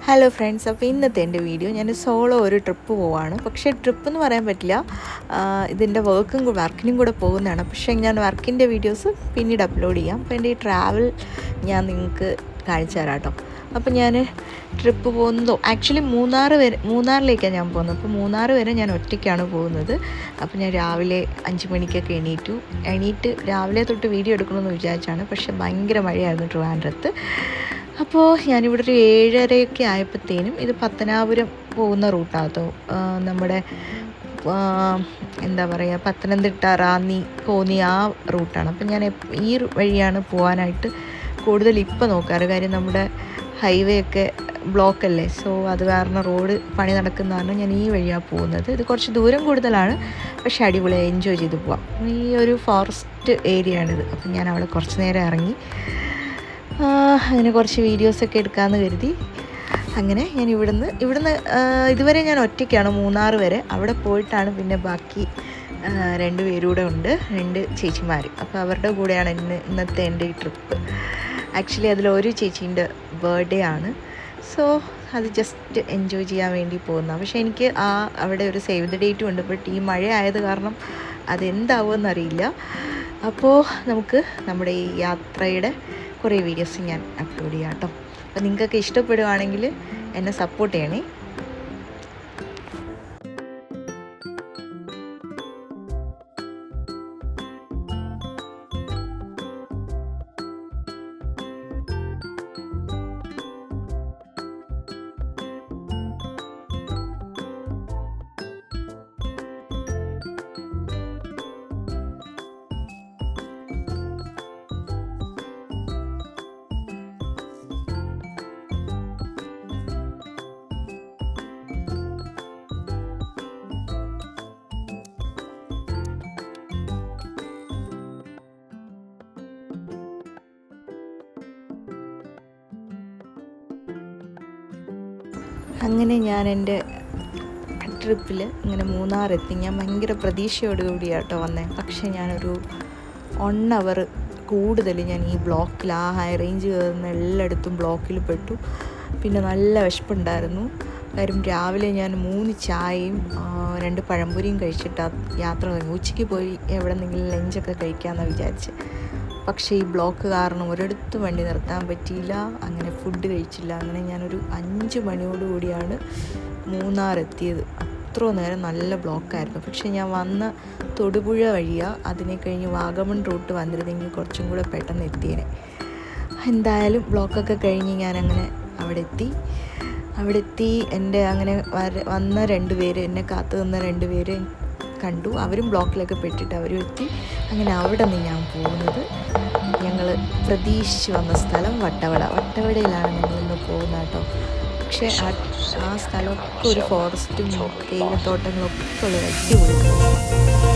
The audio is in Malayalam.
ഹലോ ഫ്രണ്ട്സ്, അപ്പോൾ ഇന്നത്തെ എൻ്റെ വീഡിയോ ഞാൻ സോളോ ഒരു ട്രിപ്പ് പോവാണ്. പക്ഷേ ട്രിപ്പ് എന്ന് പറയാൻ പറ്റില്ല, ഇതിൻ്റെ വർക്കിനും കൂടെ പോകുന്നതാണ്. പക്ഷേ ഞാൻ വർക്കിൻ്റെ വീഡിയോസ് പിന്നീട് അപ്ലോഡ് ചെയ്യാം. അപ്പോൾ എൻ്റെ ഈ ട്രാവൽ ഞാൻ നിങ്ങൾക്ക് കാണിച്ചു തരാം കേട്ടോ. അപ്പോൾ ഞാൻ ട്രിപ്പ് പോകുന്നതോ ആക്ച്വലി മൂന്നാറിലേക്കാണ് ഞാൻ പോകുന്നത്. അപ്പോൾ മൂന്നാർ വരെ ഞാൻ ഒറ്റയ്ക്കാണ് പോകുന്നത്. അപ്പോൾ ഞാൻ രാവിലെ 5 മണിക്കൊക്കെ എണീറ്റ് രാവിലെ തൊട്ട് വീഡിയോ എടുക്കണമെന്ന് വിചാരിച്ചാണ്. പക്ഷേ ഭയങ്കര മഴയായിരുന്നു ട്രിവാൻഡ്രത്ത്. അപ്പോൾ ഞാനിവിടെ ഒരു 7:30 ആയപ്പോഴത്തേനും ഇത് പത്തനാപുരം പോകുന്ന റൂട്ടാട്ടോ. നമ്മുടെ എന്താ പറയുക, പത്തനംതിട്ട, റാന്നി, കോന്നി ആ റൂട്ടാണ്. അപ്പം ഞാൻ ഈ വഴിയാണ് പോകാനായിട്ട് കൂടുതൽ ഇപ്പം നോക്കാറ്. കാര്യം നമ്മുടെ ഹൈവേ ഒക്കെ ബ്ലോക്കല്ലേ. സോ അത് കാരണം റോഡ് പണി നടക്കുന്ന കാരണം ഞാൻ ഈ വഴിയാണ് പോകുന്നത്. ഇത് കുറച്ച് ദൂരം കൂടുതലാണ്, പക്ഷേ അടിപൊളിയായി എൻജോയ് ചെയ്ത് പോവാം. ഈ ഒരു ഫോറസ്റ്റ് ഏരിയയാണിത്. അപ്പം ഞാൻ അവിടെ കുറച്ച് നേരം ഇറങ്ങി അങ്ങനെ കുറച്ച് വീഡിയോസൊക്കെ എടുക്കാമെന്ന് കരുതി. അങ്ങനെ ഞാൻ ഇവിടുന്ന് ഇതുവരെ ഞാൻ ഒറ്റയ്ക്കാണ് മൂന്നാർ വരെ. അവിടെ പോയിട്ടാണ് പിന്നെ ബാക്കി 2 പേരൂടെ ഉണ്ട്, 2 ചേച്ചിമാർ. അപ്പോൾ അവരുടെ കൂടെയാണ് ഇന്നത്തെ എൻ്റെ ഈ ട്രിപ്പ്. ആക്ച്വലി അതിലൊരു ചേച്ചീൻ്റെ ബർത്ത്ഡേ ആണ്. സോ അത് ജസ്റ്റ് എൻജോയ് ചെയ്യാൻ വേണ്ടി പോകുന്ന. പക്ഷേ എനിക്ക് അവിടെ ഒരു സേവ് ദ ഡേറ്റും ഉണ്ട്. ബട്ട് ഈ മഴ ആയത് കാരണം അതെന്താവുമെന്നറിയില്ല. അപ്പോൾ നമുക്ക് നമ്മുടെ ഈ യാത്രയുടെ കുറേ വീഡിയോസ് ഞാൻ അപ്ലോഡ് ചെയ്യാം കേട്ടോ. അപ്പോൾ നിങ്ങൾക്കൊക്കെ ഇഷ്ടപ്പെടുവാണെങ്കിൽ എന്നെ സപ്പോർട്ട് ചെയ്യണേ. അങ്ങനെ ഞാൻ എൻ്റെ ട്രിപ്പിൽ ഇങ്ങനെ മൂന്നാറെത്തി. ഞാൻ ഭയങ്കര പ്രതീക്ഷയോടുകൂടിയാണ് കേട്ടോ വന്നത്. പക്ഷേ ഞാനൊരു 1 അവർ കൂടുതൽ ഞാൻ ഈ ബ്ലോക്കിൽ ഹൈ റേഞ്ച് കയറുന്ന എല്ലായിടത്തും ബ്ലോക്കിൽ പെട്ടു. പിന്നെ നല്ല വിശപ്പുണ്ടായിരുന്നു. കാര്യം രാവിലെ ഞാൻ 3 ചായയും 2 പഴംപൊരിയും കഴിച്ചിട്ട് യാത്ര തുടങ്ങി. ഉച്ചയ്ക്ക് പോയി എവിടെന്നെങ്കിലും ലഞ്ചൊക്കെ കഴിക്കാമെന്നാണ് വിചാരിച്ച്. പക്ഷേ ഈ ബ്ലോക്ക് കാരണം ഒരിടത്തും വണ്ടി നിർത്താൻ പറ്റിയില്ല. അങ്ങനെ ഫുഡ് കഴിച്ചില്ല. അങ്ങനെ ഞാനൊരു 5 മണിയോടുകൂടിയാണ് മൂന്നാർ എത്തിയത്. അത്ര നേരം നല്ല ബ്ലോക്കായിരുന്നു. പക്ഷേ ഞാൻ വന്ന തൊടുപുഴ വഴിയാണ്. അതിനെ കഴിഞ്ഞ് വാഗമൺ റൂട്ട് വന്നിരുന്നെങ്കിൽ കുറച്ചും കൂടെ പെട്ടെന്ന് എത്തിയേനെ. എന്തായാലും ബ്ലോക്കൊക്കെ കഴിഞ്ഞ് ഞാനങ്ങനെ അവിടെ എത്തി. എൻ്റെ അങ്ങനെ വന്ന 2 പേര്, എന്നെ കാത്തു നിന്ന 2 പേര് കണ്ടു. അവരും ബ്ലോക്കിലൊക്കെ പെട്ടിട്ട് അവരും എത്തി. അങ്ങനെ അവിടെ നിന്ന് ഞാൻ പോകുന്നത്, ഞങ്ങൾ പ്രതീക്ഷിച്ച് വന്ന സ്ഥലം വട്ടവടയിലാണ് ഞങ്ങളിന്ന് പോകുന്നത് കേട്ടോ. പക്ഷേ ആ സ്ഥലമൊക്കെ ഒരു ഫോറസ്റ്റും തേയിലത്തോട്ടങ്ങളൊക്കെ ഉള്ളൊരു അടിപൊളി.